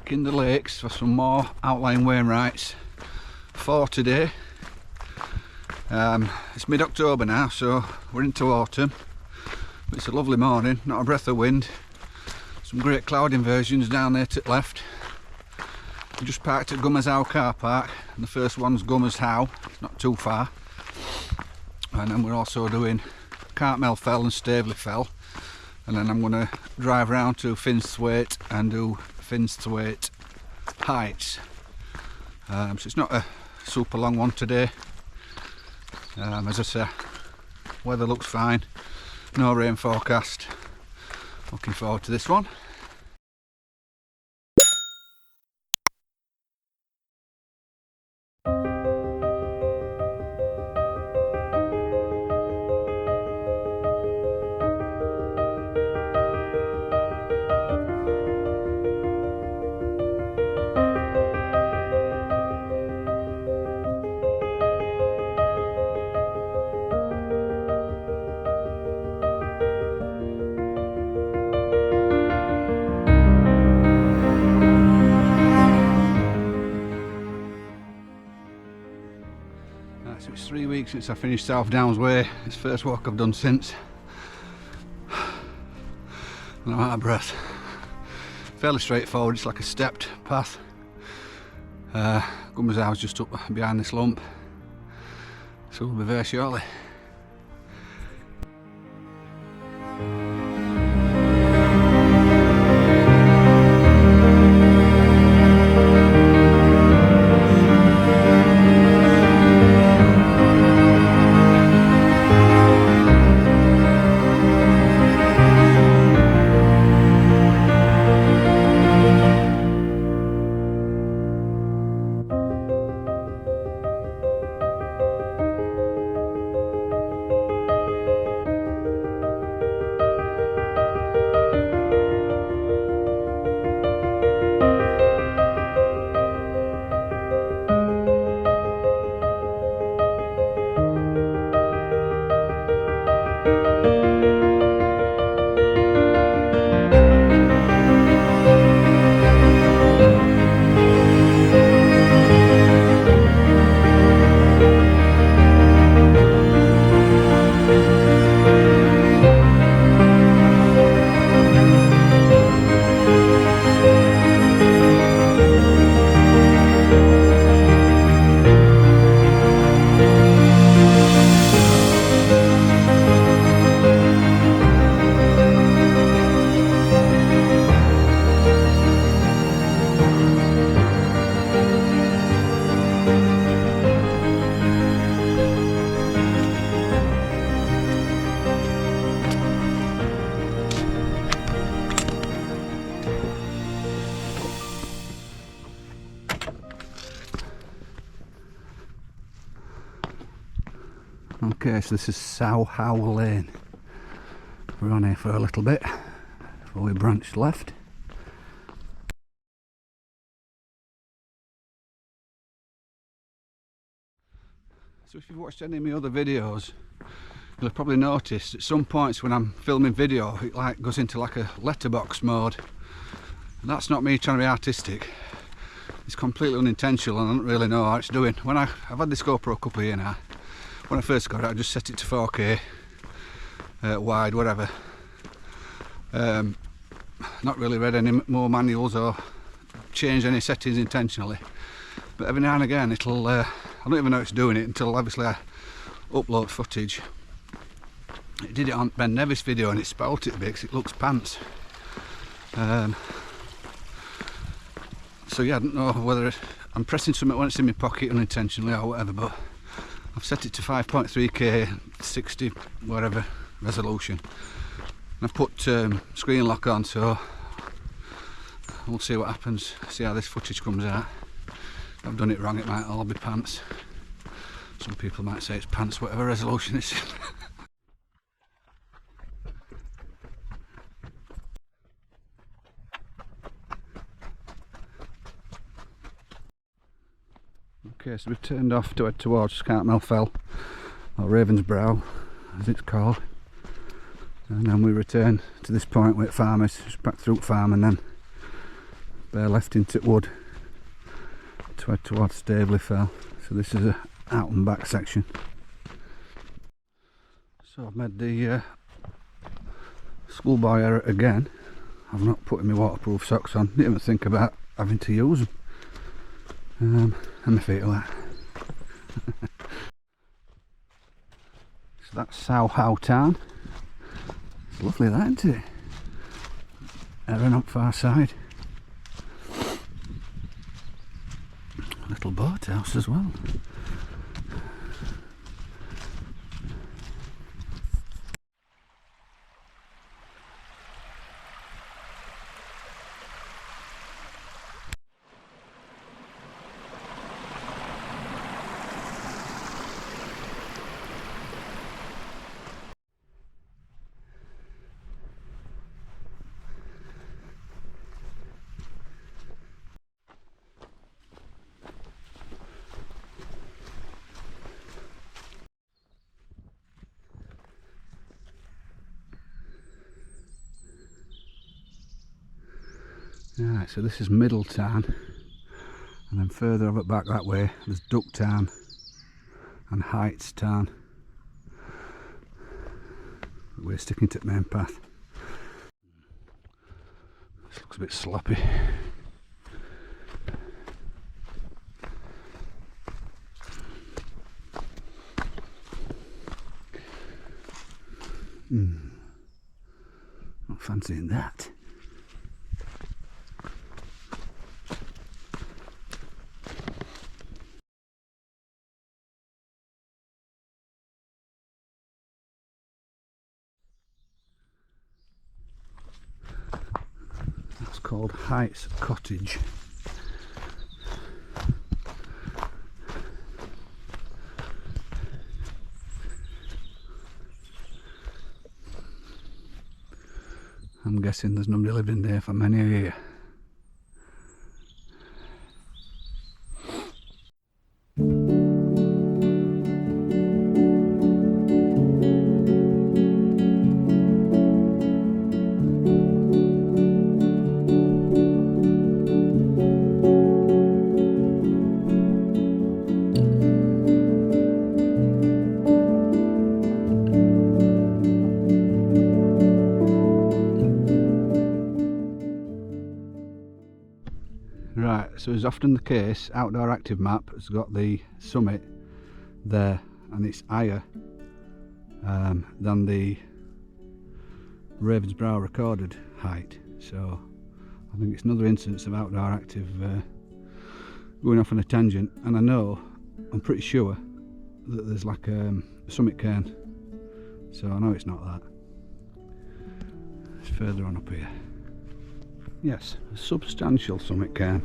back in the lakes for some more outlying Wainwrights for today. It's mid-October now, so we're into autumn. But it's a lovely morning, not a breath of wind. Some great cloud inversions down there to the left. We just parked at Gummers Howe car park, and the first one's Gummers Howe, it's not too far. And then we're also doing Cartmel Fell and Staveley Fell. And then I'm going to drive round to Finsthwaite and do Finsthwaite Heights. So it's not a super long one today. As I say, weather looks fine, no rain forecast. Looking forward to this one. So it's 3 weeks since I finished South Downs Way. It's the first walk I've done since. And I'm out of breath. Fairly straightforward, it's like a stepped path. Gummers Howe's just up behind this lump. So we'll be there shortly. Okay, so this is Sow Howe Lane. We're on here for a little bit before we branch left. So if you've watched any of my other videos, you'll have probably noticed at some points when I'm filming video it like goes into like a letterbox mode. And that's not me trying to be artistic. It's completely unintentional and I don't really know how it's doing. I've had this GoPro a couple of years now. When I first got it, I just set it to 4K, wide, whatever. Not really read any more manuals or changed any settings intentionally. But every now and again, it'll, I don't even know it's doing it until obviously I upload footage. It did it on Ben Nevis video and it spout it a bit because it looks pants. So yeah, I don't know whether I'm pressing something when it's in my pocket unintentionally or whatever, but I've set it to 5.3K, 60 whatever resolution. And I've put screen lock on, so we'll see what happens, see how this footage comes out. If I've done it wrong, it might all be pants. Some people might say it's pants, whatever resolution it's in. Okay, so we've turned off to head towards Cartmel Fell, or Raven's Brow as it's called, and then we return to this point with farmers, just back through farm and then bare left into wood to head towards Staveley Fell. So this is a out and back section. So I've made the schoolboy error again. I've not put my waterproof socks on. Didn't even think about having to use them. And my feet are wet. So that's Sow Town. It's lovely that, isn't it? Erin up far side. A little boathouse as well. Right, so this is Middletown, and then further over back that way there's Ducktown and Heightstown. But we're sticking to the main path. This looks a bit sloppy. Not fancying that. Called Heights Cottage. I'm guessing there's nobody living there for many a year. Right, so as often the case, Outdoor Active Map has got the summit there and it's higher than the Ravensbrow recorded height. So I think it's another instance of Outdoor Active going off on a tangent, and I'm pretty sure that there's like a summit cairn, so I know it's not that. It's further on up here. Yes, a substantial summit cairn.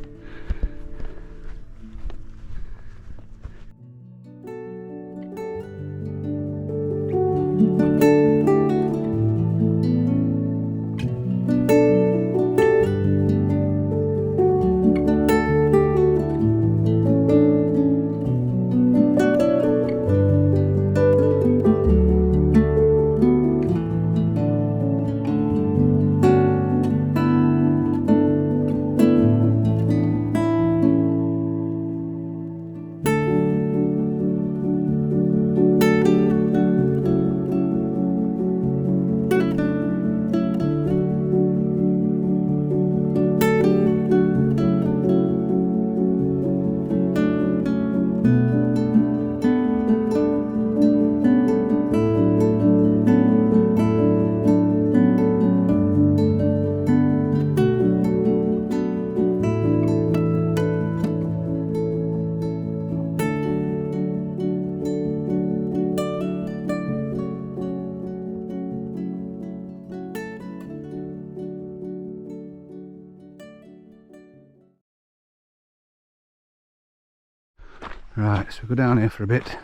Right, so we go down here for a bit,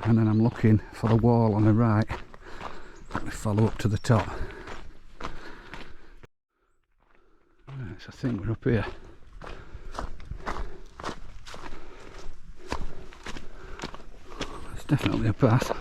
and then I'm looking for the wall on the right that we follow up to the top. Right, so I think we're up here. It's definitely a path.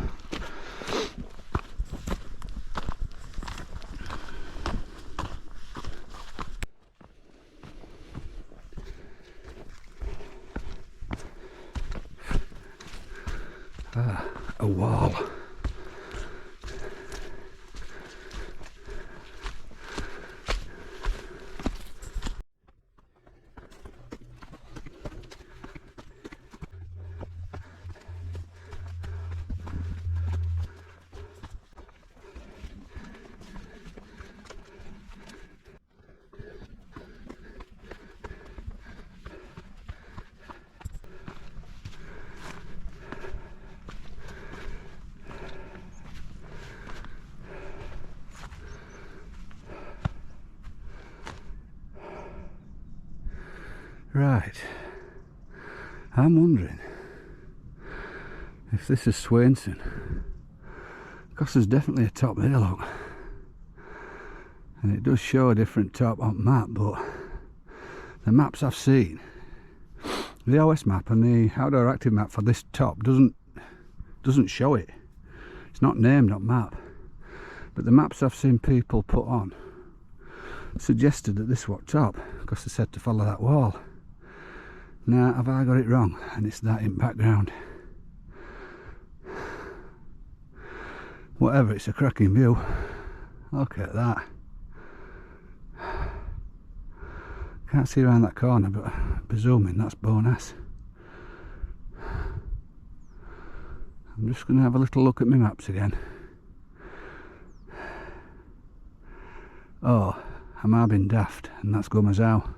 Right, I'm wondering if this is Swainson, because there's definitely a top there, look, and it does show a different top on map, but the maps I've seen, the OS map and the outdoor active map for this top doesn't show it. It's not named on map, but the maps I've seen people put on suggested that this was top, because they said to follow that wall. Now, have I got it wrong and it's that in background? Whatever, it's a cracking view. Look at that. Can't see around that corner, but I'm presuming that's bonus. I'm just going to have a little look at my maps again. Oh, am I being daft? And that's Gumazow.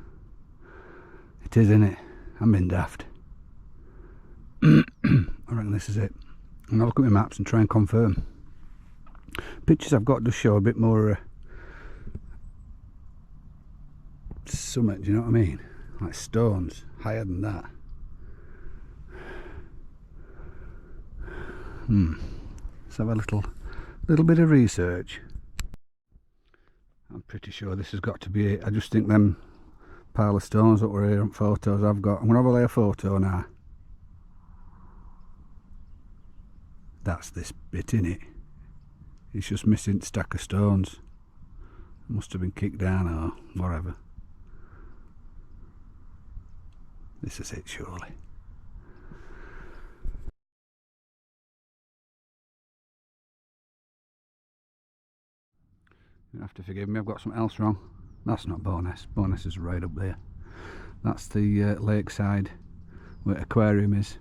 It is, isn't it? I'm being daft. I reckon this is it. I'm going to look at my maps and try and confirm. Pictures I've got does show a bit more summit, do you know what I mean? Like stones, higher than that. Let's have a little bit of research. I'm pretty sure this has got to be it. I just think them pile of stones that were here on photos I've got. I'm going to have a lay a photo now. That's this bit in it. It's just missing a stack of stones. Must have been kicked down or whatever. This is it, surely. You have to forgive me, I've got something else wrong. That's not Bowness. Bowness is right up there. That's the lakeside where aquarium is.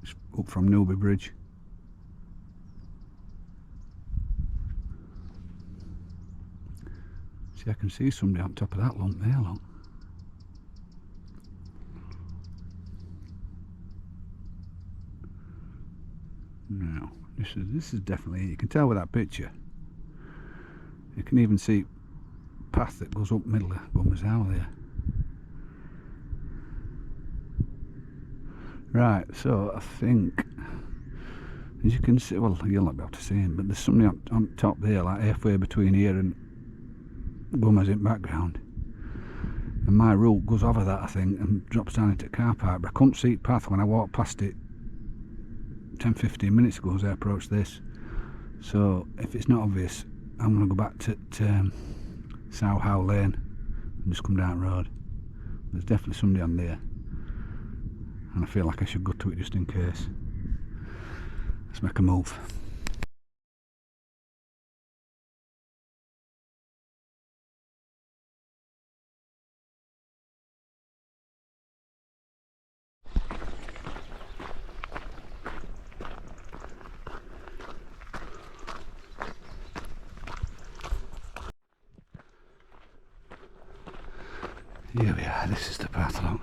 It's up from Newby Bridge. See, I can see somebody on top of that lump there, look. No, this is definitely, you can tell with that picture. You can even see a path that goes up middle of Gumazow there. Right, so I think, as you can see, well, you'll not be able to see him, but there's somebody on top there, like halfway between here and Guma's in background. And my route goes over that, I think, and drops down into the car park, but I couldn't see the path when I walked past it 10-15 minutes ago as I approached this. So if it's not obvious, I'm going to go back to Sow Howe Lane and just come down the road. There's definitely somebody on there, and I feel like I should go to it just in case. Let's make a move. Here we are, this is the path along.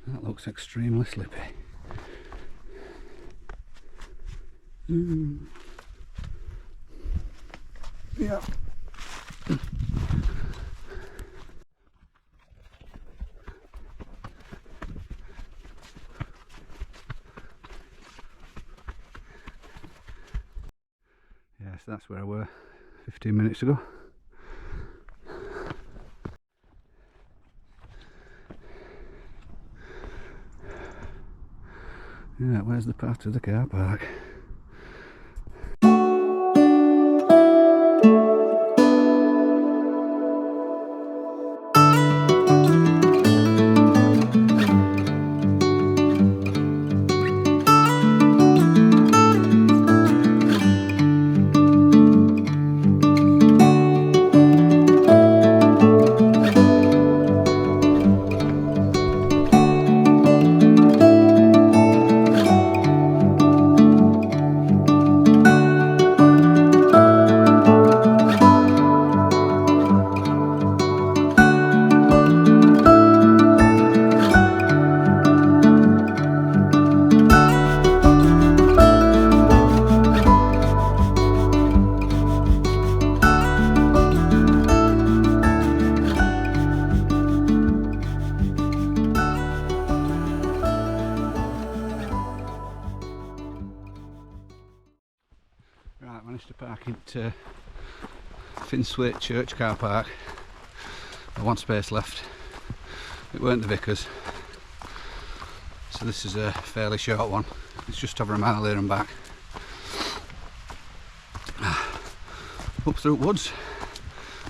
That looks extremely slippy. Yeah. Yes, that's where I were 15 minutes ago. Yeah, where's the path to the car park? Finswaite Church car park. One space left. It weren't the Vickers, so this is a fairly short one. It's just over a mile there and back. Up through woods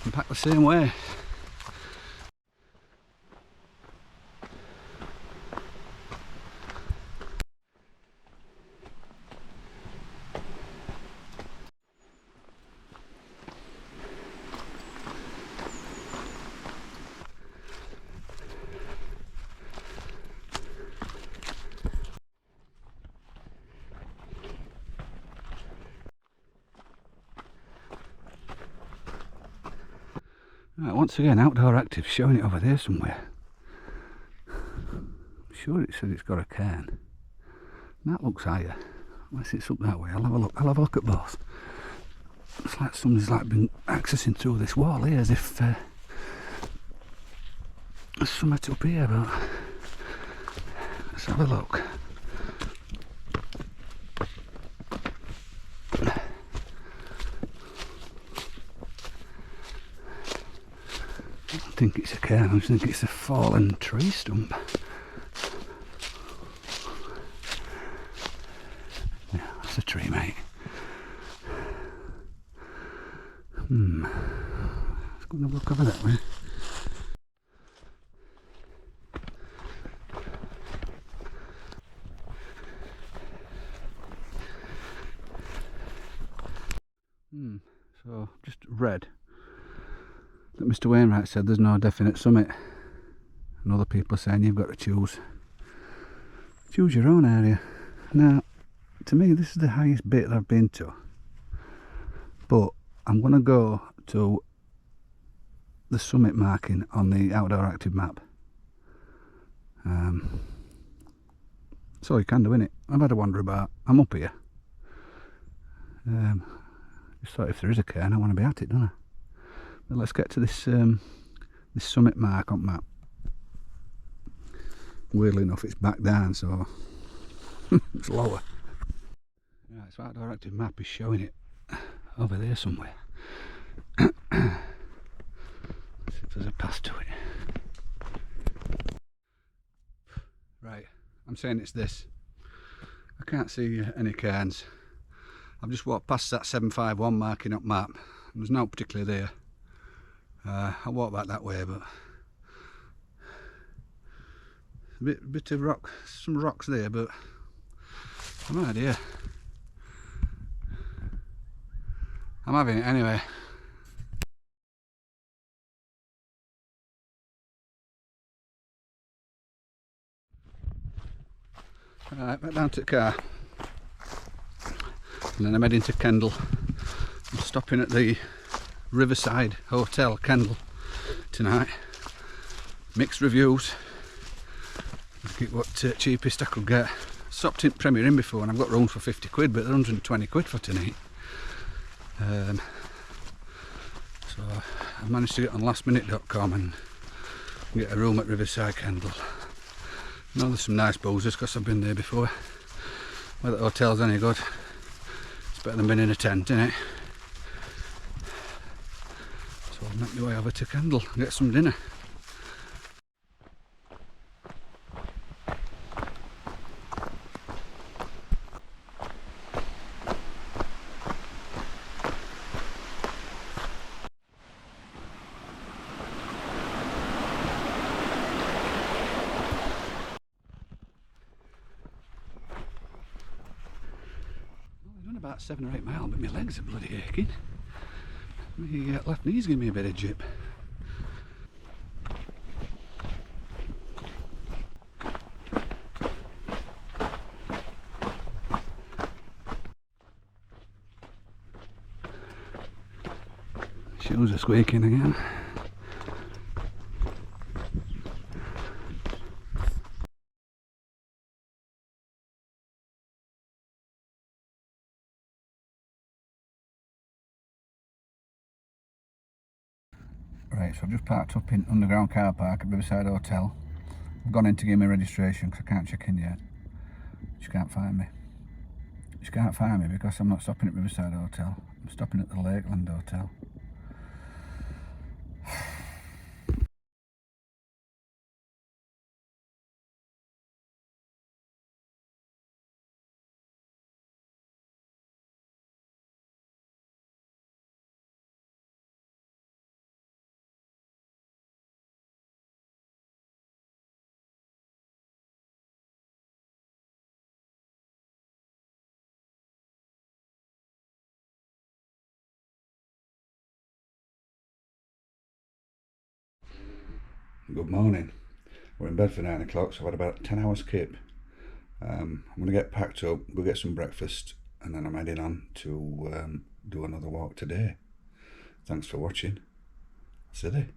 and back the same way. Right, once again, Outdoor Active showing it over there somewhere. I'm sure it says it's got a cairn. That looks higher. Unless it's up that way, I'll have a look. I'll have a look at both. It's like somebody's like been accessing through this wall here, as if there's something up here. But let's have a look. I don't think it's a cairn, I just think it's a fallen tree stump. Yeah, that's a tree, mate. Let's go and have a look over that way. So, just read that Mr. Wainwright said there's no definite summit, and other people are saying you've got to choose your own area. Now, to me, this is the highest bit that I've been to, but I'm going to go to the summit marking on the Outdoor Active map. So you can do, innit? I've had a wander about. I'm up here. Just thought if there is a cairn, I want to be at it, don't I? But let's get to this this summit mark on map. Weirdly enough, it's back down, so it's lower. Right, so Outdoor Active map is showing it over there somewhere. Let's see if there's a path to it. Right, I'm saying it's this. I can't see any cairns. I've just walked past that 751 marking up map. There's no particularly there. I walked back that way, but a bit of rock, some rocks there, but I've no idea. I'm having it anyway. Alright, back down to the car. And then I'm heading to Kendal. I'm stopping at the Riverside Hotel, Kendal, tonight. Mixed reviews. Get what cheapest I could get. Stopped in Premier Inn before and I've got rooms for 50 quid, but they're 120 quid for tonight. So I managed to get on lastminute.com and get a room at Riverside, Kendal. I know there's some nice boozers because I've been there before. Whether the hotel's any good, it's better than being in a tent, innit? So I'll make my way over to Kendal and get some dinner. About 7 or 8 miles, but my legs are bloody aching. My left knee's giving me a bit of jip. Shoes are squeaking again. Right, so I've just parked up in underground car park at Riverside Hotel. I've gone in to give me registration because I can't check in yet. She can't find me. She can't find me because I'm not stopping at Riverside Hotel. I'm stopping at the Lakeland Hotel. Good morning. We're in bed for 9 o'clock, so I've had about 10 hours skip. I'm going to get packed up, go get some breakfast, and then I'm heading on to do another walk today. Thanks for watching. Silly.